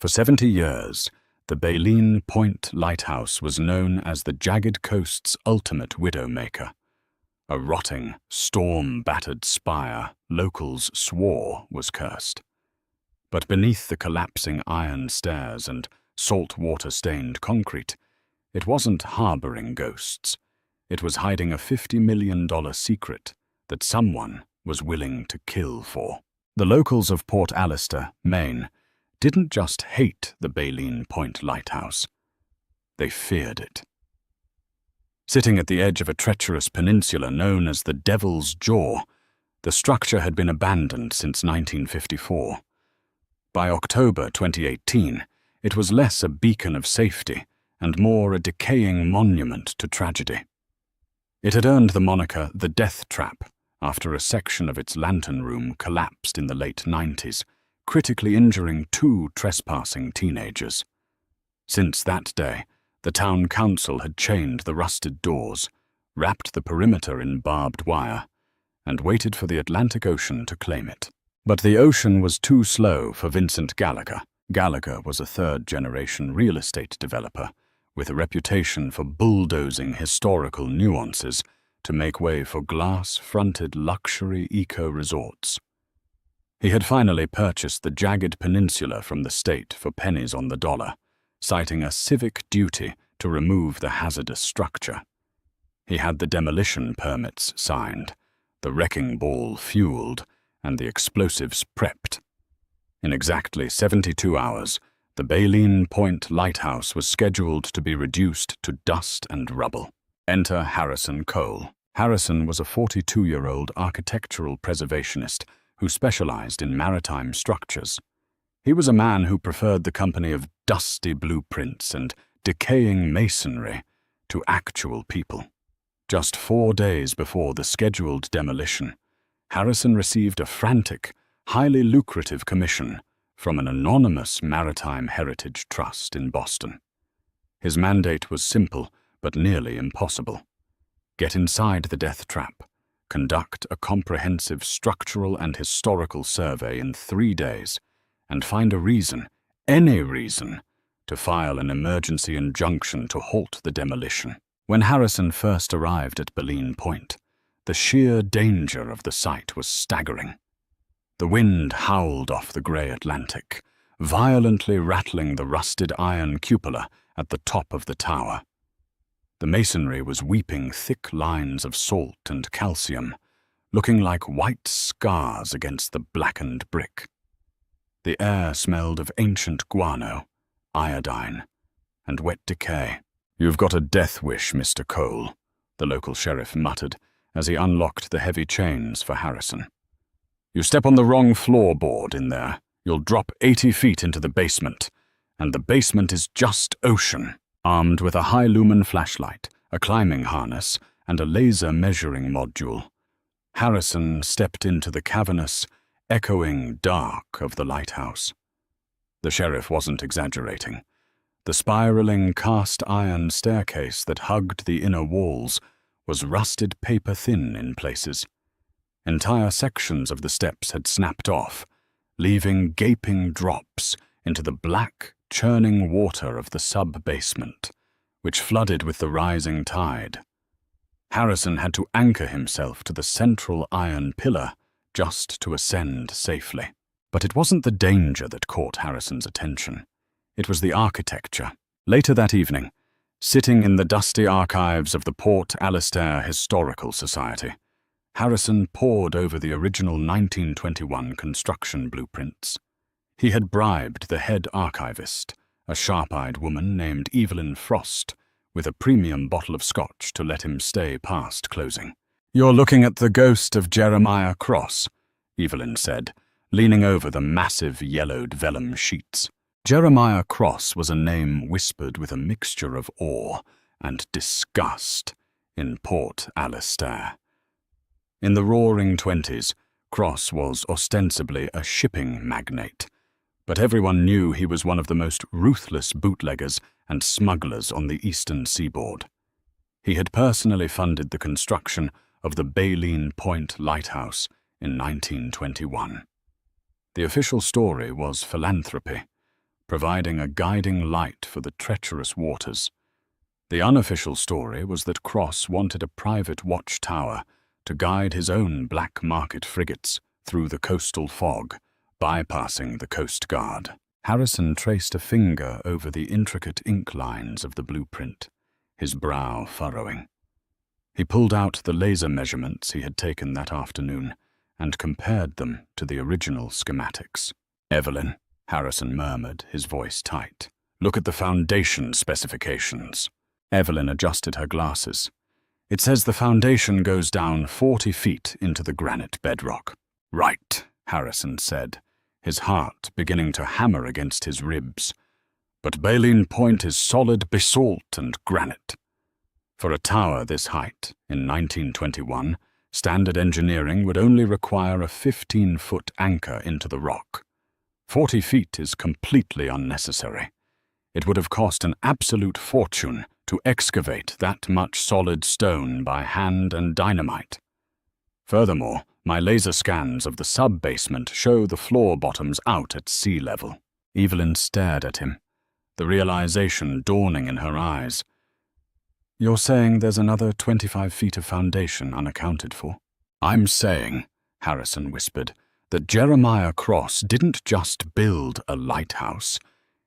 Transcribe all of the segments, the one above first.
For 70 years, the Baleen Point Lighthouse was known as the jagged coast's ultimate widowmaker. A rotting, storm-battered spire locals swore was cursed. But beneath the collapsing iron stairs and salt-water-stained concrete, it wasn't harboring ghosts. It was hiding a $50 million secret that someone was willing to kill for. The locals of Port Alister, Maine, didn't just hate the Baleen Point Lighthouse. They feared it. Sitting at the edge of a treacherous peninsula known as the Devil's Jaw, the structure had been abandoned since 1954. By October 2018, it was less a beacon of safety and more a decaying monument to tragedy. It had earned the moniker the Death Trap after a section of its lantern room collapsed in the late 90s, critically injuring 2 trespassing teenagers. Since that day, the town council had chained the rusted doors, wrapped the perimeter in barbed wire, and waited for the Atlantic Ocean to claim it. But the ocean was too slow for Vincent Gallagher. Gallagher was a third-generation real estate developer with a reputation for bulldozing historical nuances to make way for glass-fronted luxury eco-resorts. He had finally purchased the jagged peninsula from the state for pennies on the dollar, citing a civic duty to remove the hazardous structure. He had the demolition permits signed, the wrecking ball fueled, and the explosives prepped. In exactly 72 hours, the Baleen Point Lighthouse was scheduled to be reduced to dust and rubble. Enter Harrison Cole. Harrison was a 42-year-old architectural preservationist who specialized in maritime structures. He was a man who preferred the company of dusty blueprints and decaying masonry to actual people. Just 4 days before the scheduled demolition, Harrison received a frantic, highly lucrative commission from an anonymous maritime heritage trust in Boston. His mandate was simple but nearly impossible. Get inside the death trap, conduct a comprehensive structural and historical survey in 3 days, and find a reason, any reason, to file an emergency injunction to halt the demolition. When Harrison first arrived at Baleen Point, the sheer danger of the site was staggering. The wind howled off the grey Atlantic, violently rattling the rusted iron cupola at the top of the tower. The masonry was weeping thick lines of salt and calcium, looking like white scars against the blackened brick. The air smelled of ancient guano, iodine, and wet decay. "You've got a death wish, Mr. Cole," the local sheriff muttered as he unlocked the heavy chains for Harrison. "You step on the wrong floorboard in there, you'll drop 80 feet into the basement, and the basement is just ocean." Armed with a high-lumen flashlight, a climbing harness, and a laser measuring module, Harrison stepped into the cavernous, echoing dark of the lighthouse. The sheriff wasn't exaggerating. The spiraling cast-iron staircase that hugged the inner walls was rusted paper-thin in places. Entire sections of the steps had snapped off, leaving gaping drops into the black, churning water of the sub-basement, which flooded with the rising tide. Harrison had to anchor himself to the central iron pillar just to ascend safely. But it wasn't the danger that caught Harrison's attention. It was the architecture. Later that evening, sitting in the dusty archives of the Port Alister Historical Society, Harrison pored over the original 1921 construction blueprints. He had bribed the head archivist, a sharp-eyed woman named Evelyn Frost, with a premium bottle of scotch to let him stay past closing. "You're looking at the ghost of Jeremiah Cross," Evelyn said, leaning over the massive yellowed vellum sheets. Jeremiah Cross was a name whispered with a mixture of awe and disgust in Port Alister. In the roaring 20s, Cross was ostensibly a shipping magnate, but everyone knew he was one of the most ruthless bootleggers and smugglers on the eastern seaboard. He had personally funded the construction of the Baleen Point Lighthouse in 1921. The official story was philanthropy, providing a guiding light for the treacherous waters. The unofficial story was that Cross wanted a private watchtower to guide his own black market frigates through the coastal fog, bypassing the Coast Guard. Harrison traced a finger over the intricate ink lines of the blueprint, his brow furrowing. He pulled out the laser measurements he had taken that afternoon and compared them to the original schematics. "Evelyn," Harrison murmured, his voice tight, "look at the foundation specifications." Evelyn adjusted her glasses. "It says the foundation goes down 40 feet into the granite bedrock." "Right," Harrison said, his heart beginning to hammer against his ribs. "But Baleen Point is solid basalt and granite. For a tower this height, in 1921, standard engineering would only require a 15-foot anchor into the rock. 40 feet is completely unnecessary. It would have cost an absolute fortune to excavate that much solid stone by hand and dynamite. Furthermore, my laser scans of the sub-basement show the floor bottoms out at sea level." Evelyn stared at him, the realization dawning in her eyes. "You're saying there's another 25 feet of foundation unaccounted for?" "I'm saying," Harrison whispered, "that Jeremiah Cross didn't just build a lighthouse,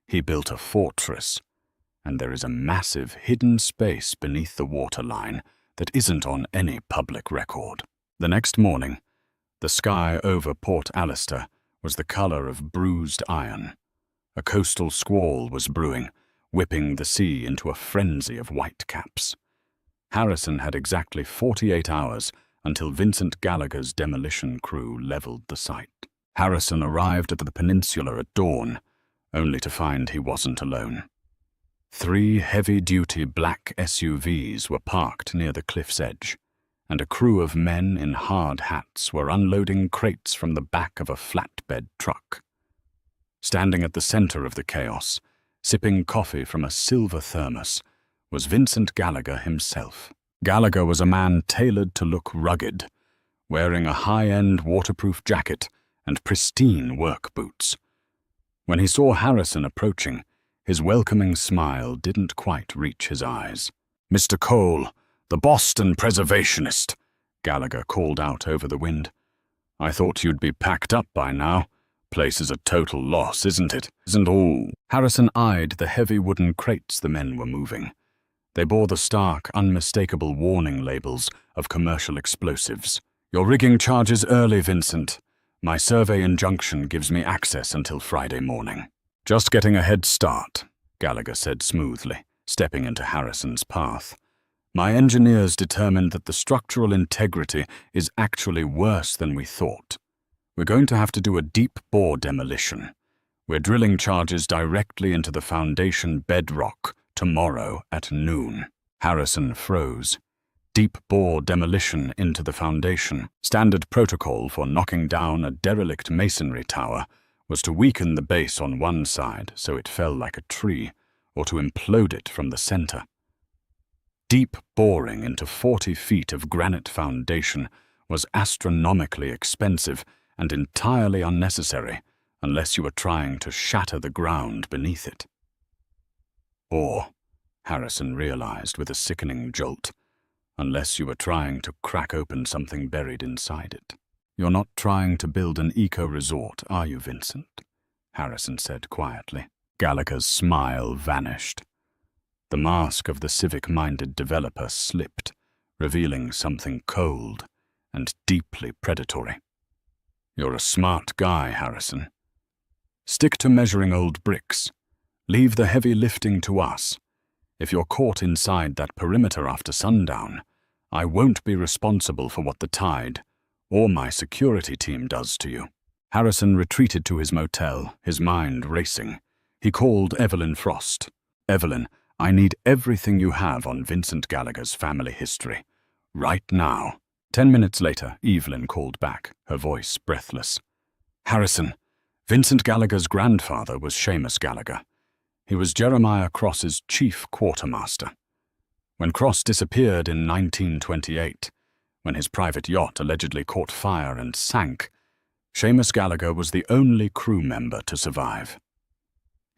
he built a fortress, and there is a massive hidden space beneath the waterline that isn't on any public record." The next morning, the sky over Port Alister was the color of bruised iron. A coastal squall was brewing, whipping the sea into a frenzy of whitecaps. Harrison had exactly 48 hours until Vincent Gallagher's demolition crew leveled the site. Harrison arrived at the peninsula at dawn, only to find he wasn't alone. 3 heavy-duty black SUVs were parked near the cliff's edge, and a crew of men in hard hats were unloading crates from the back of a flatbed truck. Standing at the center of the chaos, sipping coffee from a silver thermos, was Vincent Gallagher himself. Gallagher was a man tailored to look rugged, wearing a high-end waterproof jacket and pristine work boots. When he saw Harrison approaching, his welcoming smile didn't quite reach his eyes. "Mr. Cole, the Boston preservationist," Gallagher called out over the wind. "I thought you'd be packed up by now. Place is a total loss, isn't it? Isn't all?" Harrison eyed the heavy wooden crates the men were moving. They bore the stark, unmistakable warning labels of commercial explosives. "Your rigging charges early, Vincent. My survey injunction gives me access until Friday morning." "Just getting a head start," Gallagher said smoothly, stepping into Harrison's path. "My engineers determined that the structural integrity is actually worse than we thought. We're going to have to do a deep-bore demolition. We're drilling charges directly into the foundation bedrock tomorrow at noon." Harrison froze. Deep-bore demolition into the foundation. Standard protocol for knocking down a derelict masonry tower was to weaken the base on one side so it fell like a tree, or to implode it from the center. Deep boring into 40 feet of granite foundation was astronomically expensive and entirely unnecessary unless you were trying to shatter the ground beneath it. Or, Harrison realized with a sickening jolt, unless you were trying to crack open something buried inside it. "You're not trying to build an eco-resort, are you, Vincent?" Harrison said quietly. Gallagher's smile vanished. The mask of the civic-minded developer slipped, revealing something cold and deeply predatory. "You're a smart guy, Harrison. Stick to measuring old bricks. Leave the heavy lifting to us. If you're caught inside that perimeter after sundown, I won't be responsible for what the tide or my security team does to you." Harrison retreated to his motel, his mind racing. He called Evelyn Frost. "Evelyn, I need everything you have on Vincent Gallagher's family history. Right now." 10 minutes later, Evelyn called back, her voice breathless. "Harrison, Vincent Gallagher's grandfather was Seamus Gallagher. He was Jeremiah Cross's chief quartermaster. When Cross disappeared in 1928, when his private yacht allegedly caught fire and sank, Seamus Gallagher was the only crew member to survive.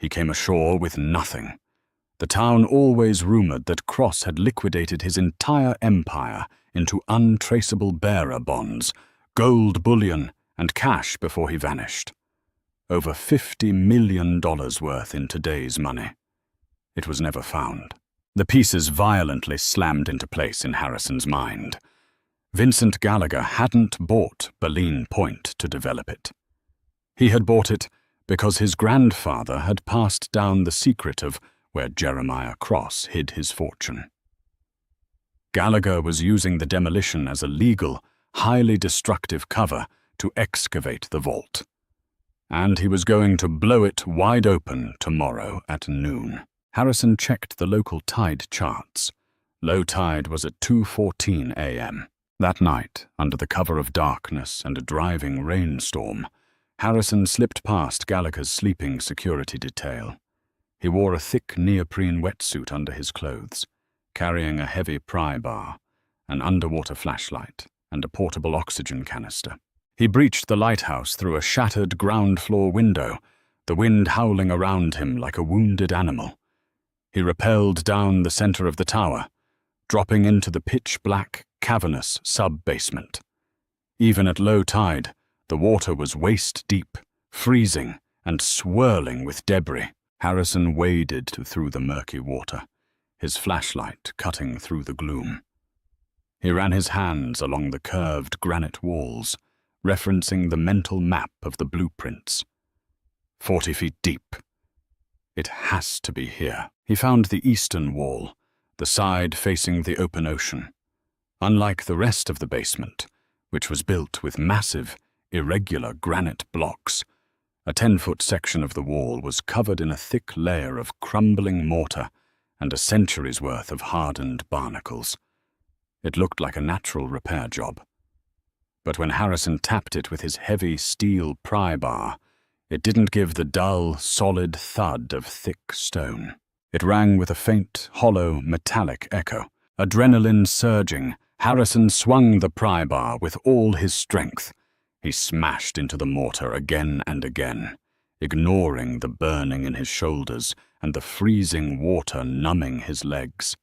He came ashore with nothing. The town always rumored that Cross had liquidated his entire empire into untraceable bearer bonds, gold bullion, and cash before he vanished. Over $50 million worth in today's money. It was never found. The pieces violently slammed into place in Harrison's mind. Vincent Gallagher hadn't bought Baleen Point to develop it. He had bought it because his grandfather had passed down the secret of where Jeremiah Cross hid his fortune. Gallagher was using the demolition as a legal, highly destructive cover to excavate the vault. And he was going to blow it wide open tomorrow at noon. Harrison checked the local tide charts. Low tide was at 2:14 a.m. That night, under the cover of darkness and a driving rainstorm, Harrison slipped past Gallagher's sleeping security detail. He wore a thick neoprene wetsuit under his clothes, carrying a heavy pry bar, an underwater flashlight, and a portable oxygen canister. He breached the lighthouse through a shattered ground-floor window, the wind howling around him like a wounded animal. He rappelled down the center of the tower, dropping into the pitch-black, cavernous sub-basement. Even at low tide, the water was waist-deep, freezing and swirling with debris. Harrison waded through the murky water, his flashlight cutting through the gloom. He ran his hands along the curved granite walls, referencing the mental map of the blueprints. 40 feet deep. It has to be here. He found the eastern wall, the side facing the open ocean. Unlike the rest of the basement, which was built with massive, irregular granite blocks, a 10-foot section of the wall was covered in a thick layer of crumbling mortar and a century's worth of hardened barnacles. It looked like a natural repair job. But when Harrison tapped it with his heavy steel pry bar, it didn't give the dull, solid thud of thick stone. It rang with a faint, hollow, metallic echo. Adrenaline surging, Harrison swung the pry bar with all his strength. He smashed into the mortar again and again, ignoring the burning in his shoulders and the freezing water numbing his legs.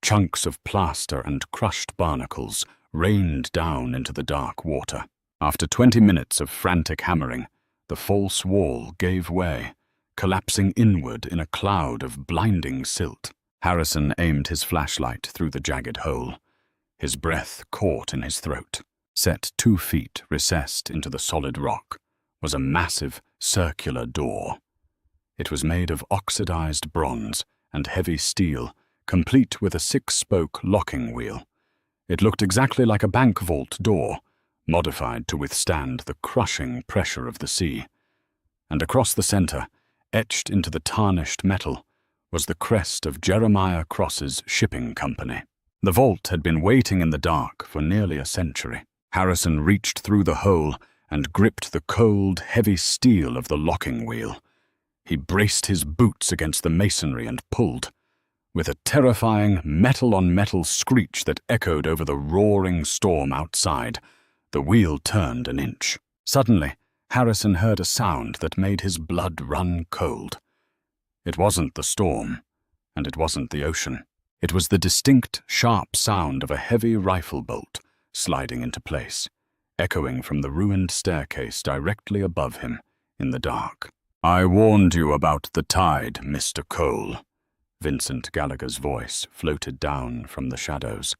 Chunks of plaster and crushed barnacles rained down into the dark water. After 20 minutes of frantic hammering, the false wall gave way, collapsing inward in a cloud of blinding silt. Harrison aimed his flashlight through the jagged hole. His breath caught in his throat. Set 2 feet recessed into the solid rock was a massive, circular door. It was made of oxidized bronze and heavy steel, complete with a 6-spoke locking wheel. It looked exactly like a bank vault door, modified to withstand the crushing pressure of the sea. And across the center, etched into the tarnished metal, was the crest of Jeremiah Cross's shipping company. The vault had been waiting in the dark for nearly a century. Harrison reached through the hole and gripped the cold, heavy steel of the locking wheel. He braced his boots against the masonry and pulled. With a terrifying metal-on-metal screech that echoed over the roaring storm outside, the wheel turned an inch. Suddenly, Harrison heard a sound that made his blood run cold. It wasn't the storm, and it wasn't the ocean. It was the distinct, sharp sound of a heavy rifle bolt sliding into place, echoing from the ruined staircase directly above him in the dark. "I warned you about the tide, Mr. Cole." Vincent Gallagher's voice floated down from the shadows.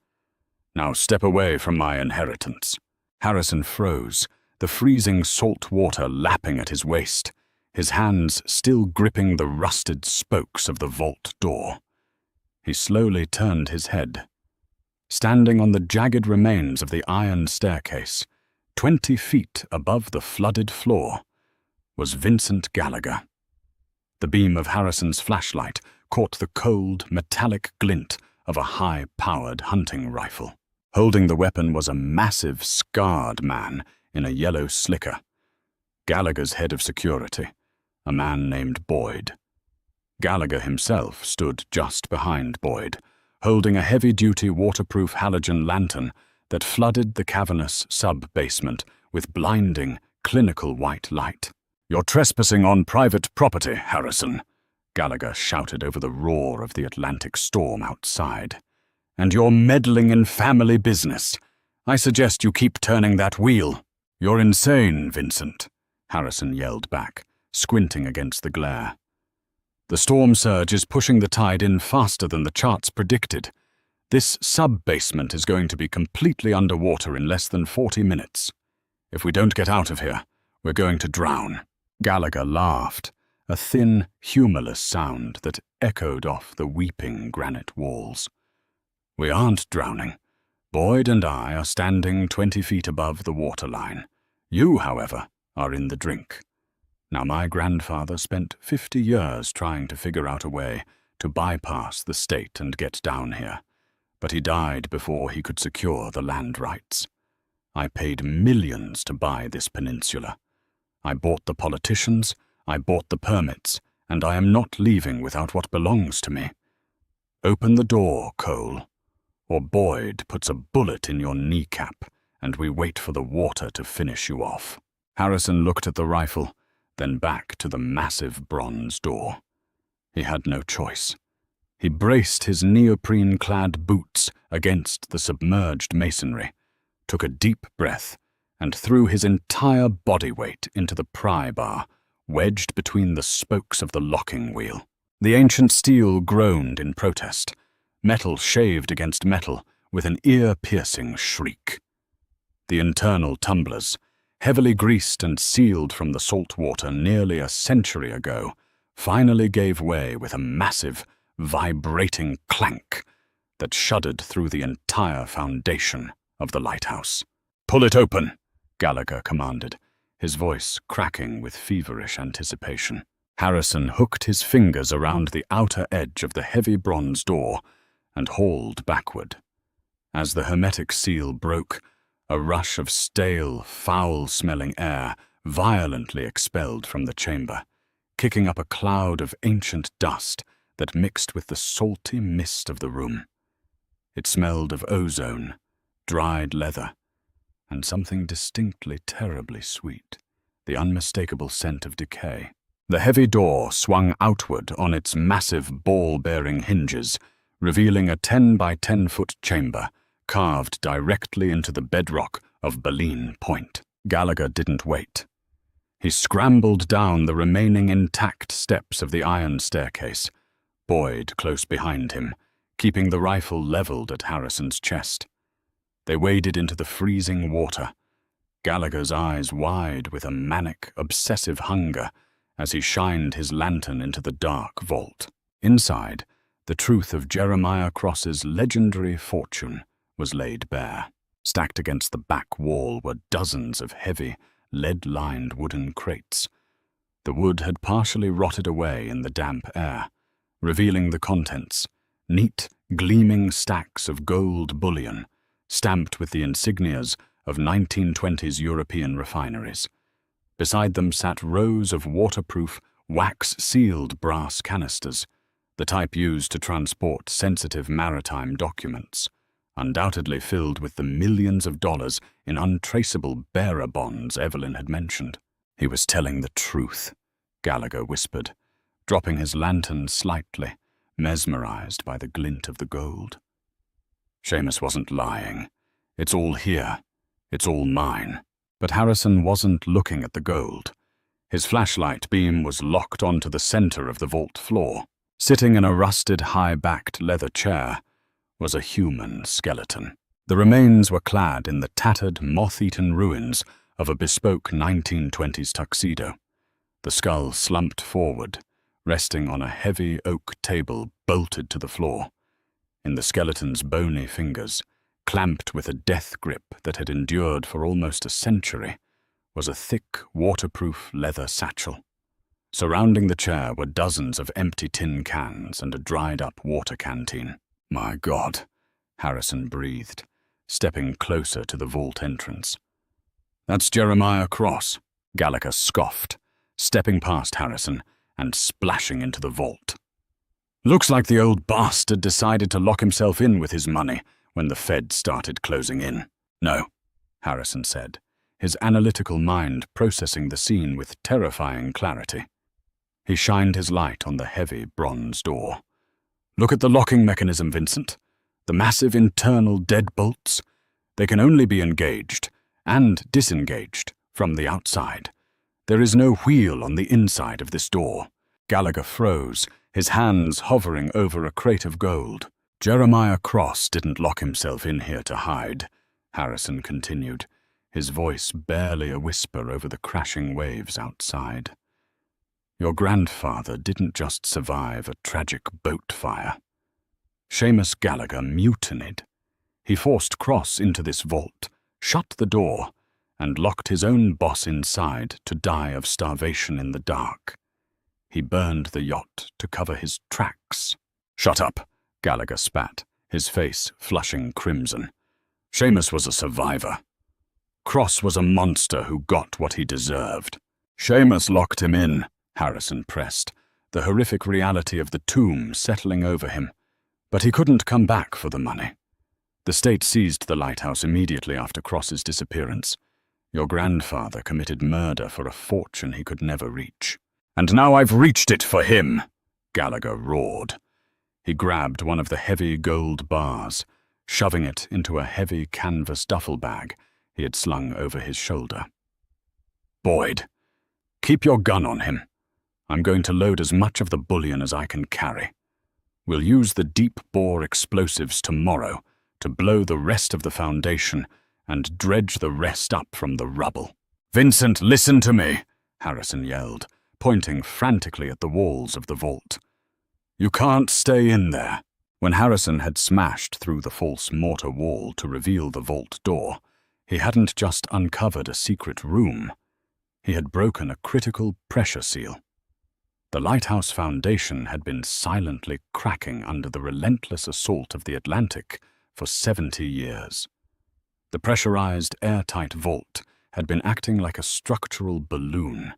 "Now step away from my inheritance." Harrison froze, the freezing salt water lapping at his waist, his hands still gripping the rusted spokes of the vault door. He slowly turned his head. Standing on the jagged remains of the iron staircase, 20 feet above the flooded floor, was Vincent Gallagher. The beam of Harrison's flashlight caught the cold, metallic glint of a high-powered hunting rifle. Holding the weapon was a massive, scarred man in a yellow slicker. Gallagher's head of security, a man named Boyd. Gallagher himself stood just behind Boyd, holding a heavy-duty waterproof halogen lantern that flooded the cavernous sub-basement with blinding, clinical white light. "You're trespassing on private property, Harrison," Gallagher shouted over the roar of the Atlantic storm outside. "And you're meddling in family business. I suggest you keep turning that wheel." "You're insane, Vincent," Harrison yelled back, squinting against the glare. "The storm surge is pushing the tide in faster than the charts predicted. This sub-basement is going to be completely underwater in less than 40 minutes. If we don't get out of here, we're going to drown." Gallagher laughed, a thin, humorless sound that echoed off the weeping granite walls. "We aren't drowning. Boyd and I are standing 20 feet above the waterline. You, however, are in the drink. Now, my grandfather spent 50 years trying to figure out a way to bypass the state and get down here, but he died before he could secure the land rights. I paid millions to buy this peninsula. I bought the politicians, I bought the permits, and I am not leaving without what belongs to me. Open the door, Cole, or Boyd puts a bullet in your kneecap, and we wait for the water to finish you off." Harrison looked at the rifle, then back to the massive bronze door. He had no choice. He braced his neoprene-clad boots against the submerged masonry, took a deep breath, and threw his entire body weight into the pry bar, wedged between the spokes of the locking wheel. The ancient steel groaned in protest, metal shaved against metal with an ear-piercing shriek. The internal tumblers, heavily greased and sealed from the salt water nearly a century ago, finally gave way with a massive, vibrating clank that shuddered through the entire foundation of the lighthouse. "Pull it open," Gallagher commanded, his voice cracking with feverish anticipation. Harrison hooked his fingers around the outer edge of the heavy bronze door and hauled backward. As the hermetic seal broke, a rush of stale, foul-smelling air violently expelled from the chamber, kicking up a cloud of ancient dust that mixed with the salty mist of the room. It smelled of ozone, dried leather, and something distinctly terribly sweet, the unmistakable scent of decay. The heavy door swung outward on its massive ball-bearing hinges, revealing a 10 by 10-foot chamber carved directly into the bedrock of Baleen Point. Gallagher didn't wait. He scrambled down the remaining intact steps of the iron staircase, Boyd close behind him, keeping the rifle leveled at Harrison's chest. They waded into the freezing water, Gallagher's eyes wide with a manic, obsessive hunger as he shined his lantern into the dark vault. Inside, the truth of Jeremiah Cross's legendary fortune was laid bare. Stacked against the back wall were dozens of heavy, lead-lined wooden crates. The wood had partially rotted away in the damp air, revealing the contents, neat, gleaming stacks of gold bullion, stamped with the insignias of 1920s European refineries. Beside them sat rows of waterproof, wax-sealed brass canisters, the type used to transport sensitive maritime documents, undoubtedly filled with the millions of dollars in untraceable bearer bonds Evelyn had mentioned. "He was telling the truth," Gallagher whispered, dropping his lantern slightly, mesmerized by the glint of the gold. "Seamus wasn't lying. It's all here. It's all mine." But Harrison wasn't looking at the gold. His flashlight beam was locked onto the center of the vault floor. Sitting in a rusted, high-backed leather chair was a human skeleton. The remains were clad in the tattered, moth-eaten ruins of a bespoke 1920s tuxedo. The skull slumped forward, resting on a heavy oak table bolted to the floor. In the skeleton's bony fingers, clamped with a death grip that had endured for almost a century, was a thick, waterproof leather satchel. Surrounding the chair were dozens of empty tin cans and a dried-up water canteen. "My God," Harrison breathed, stepping closer to the vault entrance. "That's Jeremiah Cross," Gallagher scoffed, stepping past Harrison and splashing into the vault. "Looks like the old bastard decided to lock himself in with his money when the Fed started closing in." "No," Harrison said, his analytical mind processing the scene with terrifying clarity. He shined his light on the heavy bronze door. "Look at the locking mechanism, Vincent. The massive internal deadbolts. They can only be engaged and disengaged from the outside. There is no wheel on the inside of this door." Gallagher froze, his hands hovering over a crate of gold. "Jeremiah Cross didn't lock himself in here to hide," Harrison continued, his voice barely a whisper over the crashing waves outside. "Your grandfather didn't just survive a tragic boat fire. Seamus Gallagher mutinied. He forced Cross into this vault, shut the door, and locked his own boss inside to die of starvation in the dark. He burned the yacht to cover his tracks." "Shut up," Gallagher spat, his face flushing crimson. "Seamus was a survivor. Cross was a monster who got what he deserved." "Seamus locked him in," Harrison pressed, the horrific reality of the tomb settling over him. "But he couldn't come back for the money. The state seized the lighthouse immediately after Cross's disappearance. Your grandfather committed murder for a fortune he could never reach." "And now I've reached it for him," Gallagher roared. He grabbed one of the heavy gold bars, shoving it into a heavy canvas duffel bag he had slung over his shoulder. "Boyd, keep your gun on him. I'm going to load as much of the bullion as I can carry. We'll use the deep-bore explosives tomorrow to blow the rest of the foundation and dredge the rest up from the rubble." "Vincent, listen to me," Harrison yelled, pointing frantically at the walls of the vault. "You can't stay in there." When Harrison had smashed through the false mortar wall to reveal the vault door, he hadn't just uncovered a secret room. He had broken a critical pressure seal. The lighthouse foundation had been silently cracking under the relentless assault of the Atlantic for 70 years. The pressurized, airtight vault had been acting like a structural balloon,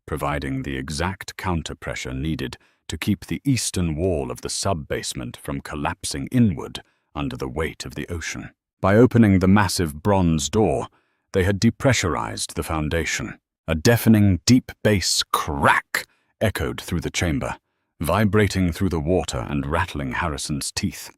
providing the exact counterpressure needed to keep the eastern wall of the sub-basement from collapsing inward under the weight of the ocean. By opening the massive bronze door, they had depressurized the foundation. A deafening deep bass crack echoed through the chamber, vibrating through the water and rattling Harrison's teeth.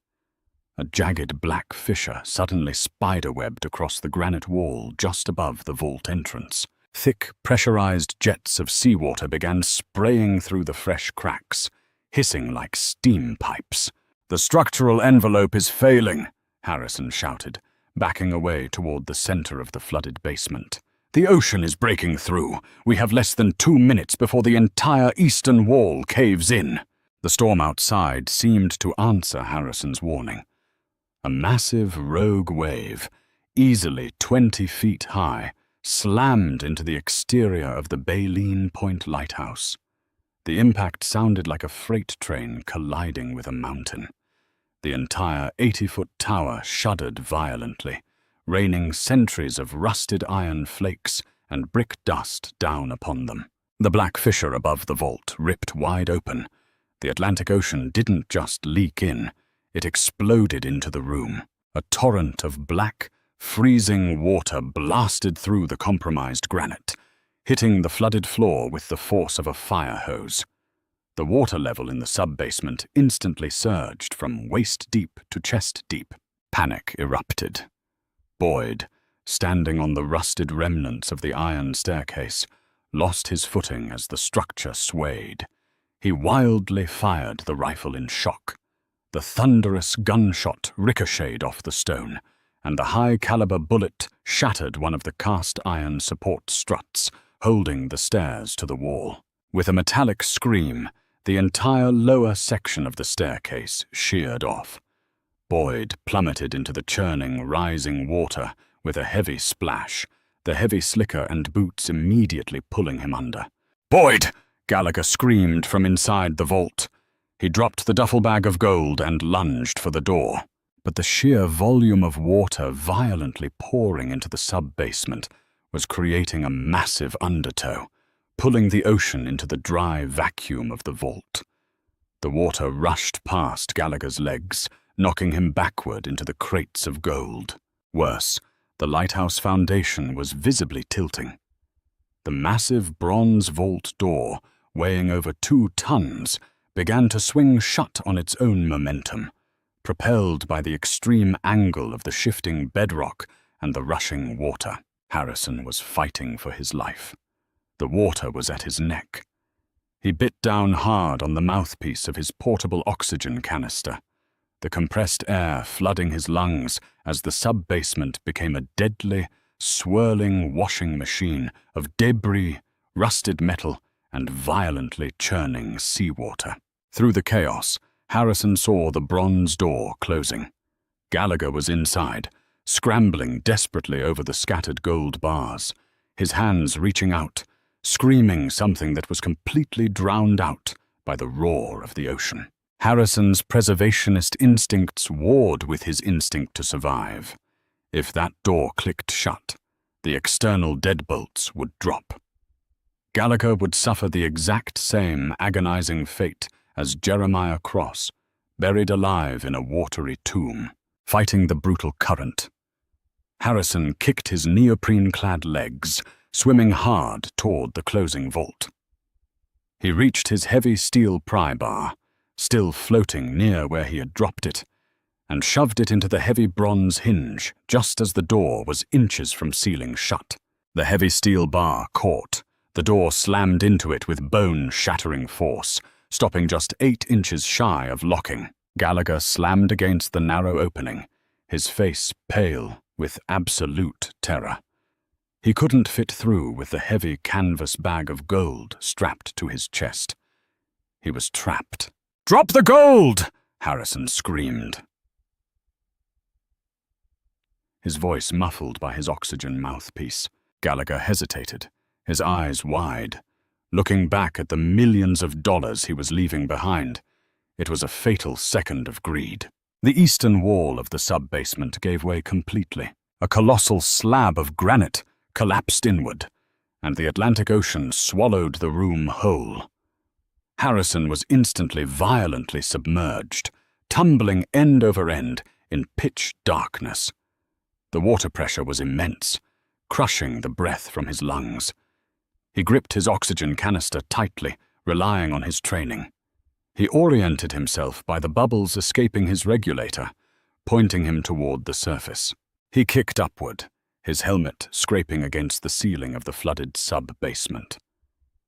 A jagged black fissure suddenly spiderwebbed across the granite wall just above the vault entrance. Thick, pressurized jets of seawater began spraying through the fresh cracks, hissing like steam pipes. "The structural envelope is failing," Harrison shouted, backing away toward the center of the flooded basement. "The ocean is breaking through. We have less than 2 minutes before the entire eastern wall caves in." The storm outside seemed to answer Harrison's warning. A massive rogue wave, easily 20 feet high, slammed into the exterior of the Baleen Point Lighthouse. The impact sounded like a freight train colliding with a mountain. The entire 80-foot tower shuddered violently, raining centuries of rusted iron flakes and brick dust down upon them. The black fissure above the vault ripped wide open. The Atlantic Ocean didn't just leak in, it exploded into the room. A torrent of black, freezing water blasted through the compromised granite, hitting the flooded floor with the force of a fire hose. The water level in the sub-basement instantly surged from waist-deep to chest-deep. Panic erupted. Boyd, standing on the rusted remnants of the iron staircase, lost his footing as the structure swayed. He wildly fired the rifle in shock. The thunderous gunshot ricocheted off the stone, and the high-caliber bullet shattered one of the cast-iron support struts, holding the stairs to the wall. With a metallic scream, the entire lower section of the staircase sheared off. Boyd plummeted into the churning, rising water with a heavy splash, the heavy slicker and boots immediately pulling him under. "Boyd!" Gallagher screamed from inside the vault. He dropped the duffel bag of gold and lunged for the door. But the sheer volume of water violently pouring into the sub-basement was creating a massive undertow, pulling the ocean into the dry vacuum of the vault. The water rushed past Gallagher's legs, knocking him backward into the crates of gold. Worse, The lighthouse foundation was visibly tilting. The massive bronze vault door, weighing over 2 tons, began to swing shut on its own momentum, propelled by the extreme angle of the shifting bedrock and the rushing water. Harrison was fighting for his life. The water was at his neck. He bit down hard on the mouthpiece of his portable oxygen canister, the compressed air flooding his lungs as the sub-basement became a deadly, swirling washing machine of debris, rusted metal, and violently churning seawater. Through the chaos, Harrison saw the bronze door closing. Gallagher was inside, scrambling desperately over the scattered gold bars, his hands reaching out, screaming something that was completely drowned out by the roar of the ocean. Harrison's preservationist instincts warred with his instinct to survive. If that door clicked shut, the external deadbolts would drop. Gallagher would suffer the exact same agonizing fate as Jeremiah Cross, buried alive in a watery tomb, fighting the brutal current. Harrison kicked his neoprene-clad legs, swimming hard toward the closing vault. He reached his heavy steel pry bar, still floating near where he had dropped it, and shoved it into the heavy bronze hinge just as the door was inches from sealing shut. The heavy steel bar caught. The door slammed into it with bone-shattering force, stopping just 8 inches shy of locking. Gallagher slammed against the narrow opening, his face pale with absolute terror. He couldn't fit through with the heavy canvas bag of gold strapped to his chest. He was trapped. "Drop the gold!" Harrison screamed, his voice muffled by his oxygen mouthpiece. Gallagher hesitated, his eyes wide, looking back at the millions of dollars he was leaving behind. It was a fatal second of greed. The eastern wall of the sub-basement gave way completely. A colossal slab of granite collapsed inward, and the Atlantic Ocean swallowed the room whole. Harrison was instantly violently submerged, tumbling end over end in pitch darkness. The water pressure was immense, crushing the breath from his lungs. He gripped his oxygen canister tightly, relying on his training. He oriented himself by the bubbles escaping his regulator, pointing him toward the surface. He kicked upward, his helmet scraping against the ceiling of the flooded sub-basement.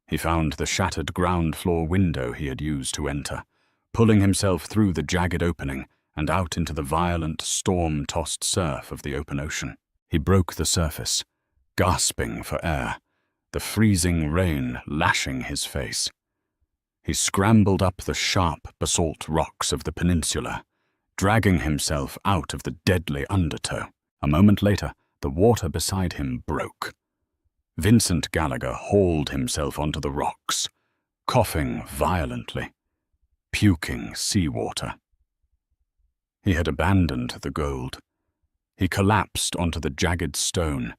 He found the shattered ground-floor window he had used to enter, pulling himself through the jagged opening and out into the violent, storm-tossed surf of the open ocean. He broke the surface, gasping for air, the freezing rain lashing his face. He scrambled up the sharp basalt rocks of the peninsula, dragging himself out of the deadly undertow. A moment later, the water beside him broke. Vincent Gallagher hauled himself onto the rocks, coughing violently, puking seawater. He had abandoned the gold. He collapsed onto the jagged stone,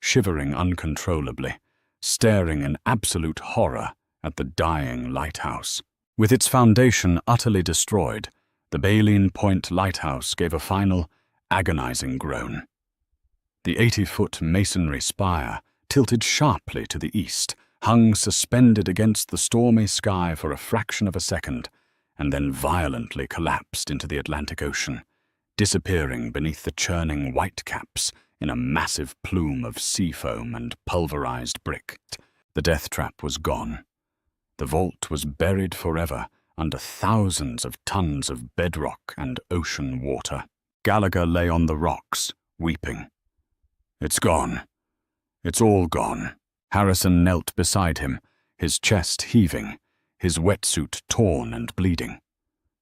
shivering uncontrollably, staring in absolute horror at the dying lighthouse. With its foundation utterly destroyed, the Baleen Point Lighthouse gave a final, agonizing groan. The 80-foot masonry spire tilted sharply to the east, hung suspended against the stormy sky for a fraction of a second, and then violently collapsed into the Atlantic Ocean, disappearing beneath the churning whitecaps in a massive plume of sea foam and pulverized brick. The death trap was gone. The vault was buried forever under thousands of tons of bedrock and ocean water. Gallagher lay on the rocks, weeping. "It's gone. It's all gone." Harrison knelt beside him, his chest heaving, his wetsuit torn and bleeding.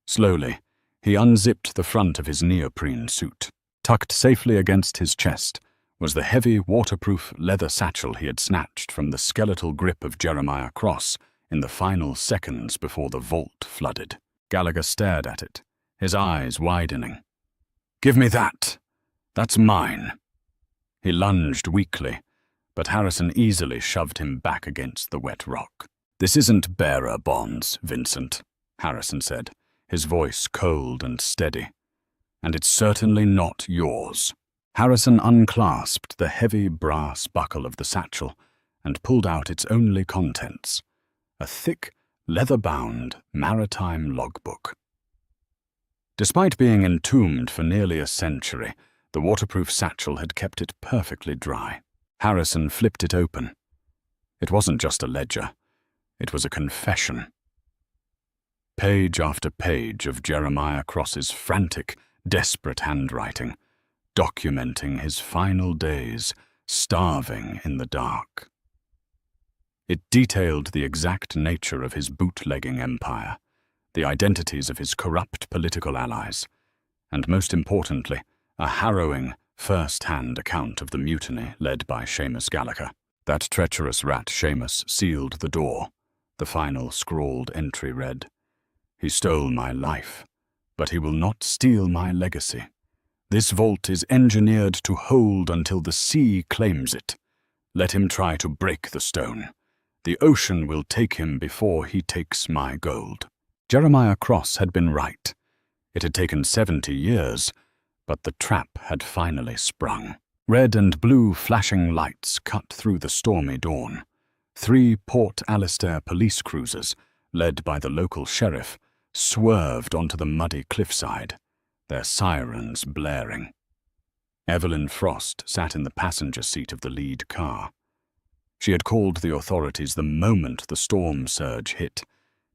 Slowly, he unzipped the front of his neoprene suit. Tucked safely against his chest was the heavy, waterproof leather satchel he had snatched from the skeletal grip of Jeremiah Cross in the final seconds before the vault flooded. Gallagher stared at it, his eyes widening. "Give me that. That's mine." He lunged weakly, but Harrison easily shoved him back against the wet rock. "This isn't bearer bonds, Vincent," Harrison said, his voice cold and steady. "And it's certainly not yours." Harrison unclasped the heavy brass buckle of the satchel and pulled out its only contents, a thick, leather-bound maritime logbook. Despite being entombed for nearly a century, the waterproof satchel had kept it perfectly dry. Harrison flipped it open. It wasn't just a ledger. It was a confession. Page after page of Jeremiah Cross's frantic, desperate handwriting, documenting his final days, starving in the dark. It detailed the exact nature of his bootlegging empire, the identities of his corrupt political allies, and most importantly, a harrowing, first-hand account of the mutiny led by Seamus Gallagher. That treacherous rat Seamus sealed the door. The final scrawled entry read, "He stole my life, but he will not steal my legacy. This vault is engineered to hold until the sea claims it. Let him try to break the stone. The ocean will take him before he takes my gold." Jeremiah Cross had been right. It had taken 70 years, but the trap had finally sprung. Red and blue flashing lights cut through the stormy dawn. 3 Port Alistair police cruisers, led by the local sheriff, swerved onto the muddy cliffside, their sirens blaring. Evelyn Frost sat in the passenger seat of the lead car. She had called the authorities the moment the storm surge hit,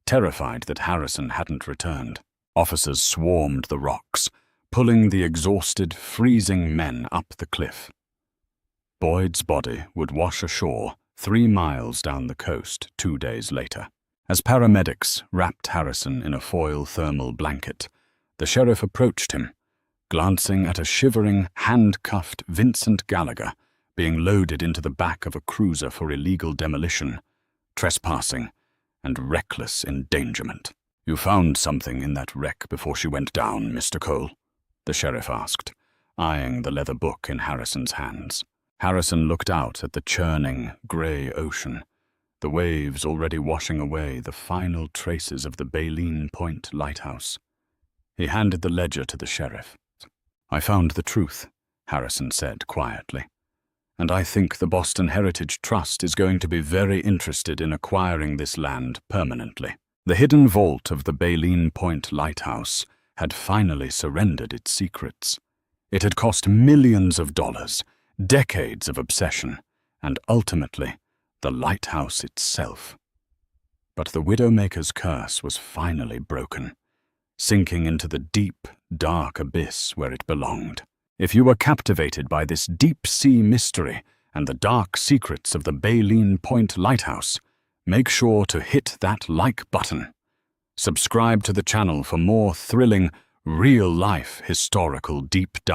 terrified that Harrison hadn't returned. Officers swarmed the rocks, pulling the exhausted, freezing men up the cliff. Boyd's body would wash ashore 3 miles down the coast 2 days later. As paramedics wrapped Harrison in a foil thermal blanket, the sheriff approached him, glancing at a shivering, handcuffed Vincent Gallagher being loaded into the back of a cruiser for illegal demolition, trespassing, and reckless endangerment. "You found something in that wreck before she went down, Mr. Cole?" the sheriff asked, eyeing the leather book in Harrison's hands. Harrison looked out at the churning, grey ocean, the waves already washing away the final traces of the Baleen Point Lighthouse. He handed the ledger to the sheriff. "I found the truth," Harrison said quietly, "and I think the Boston Heritage Trust is going to be very interested in acquiring this land permanently." The hidden vault of the Baleen Point Lighthouse had finally surrendered its secrets. It had cost millions of dollars, decades of obsession, and ultimately, the lighthouse itself. But the Widowmaker's curse was finally broken, sinking into the deep, dark abyss where it belonged. If you were captivated by this deep-sea mystery and the dark secrets of the Baleen Point Lighthouse, make sure to hit that like button. Subscribe to the channel for more thrilling, real-life historical deep dives.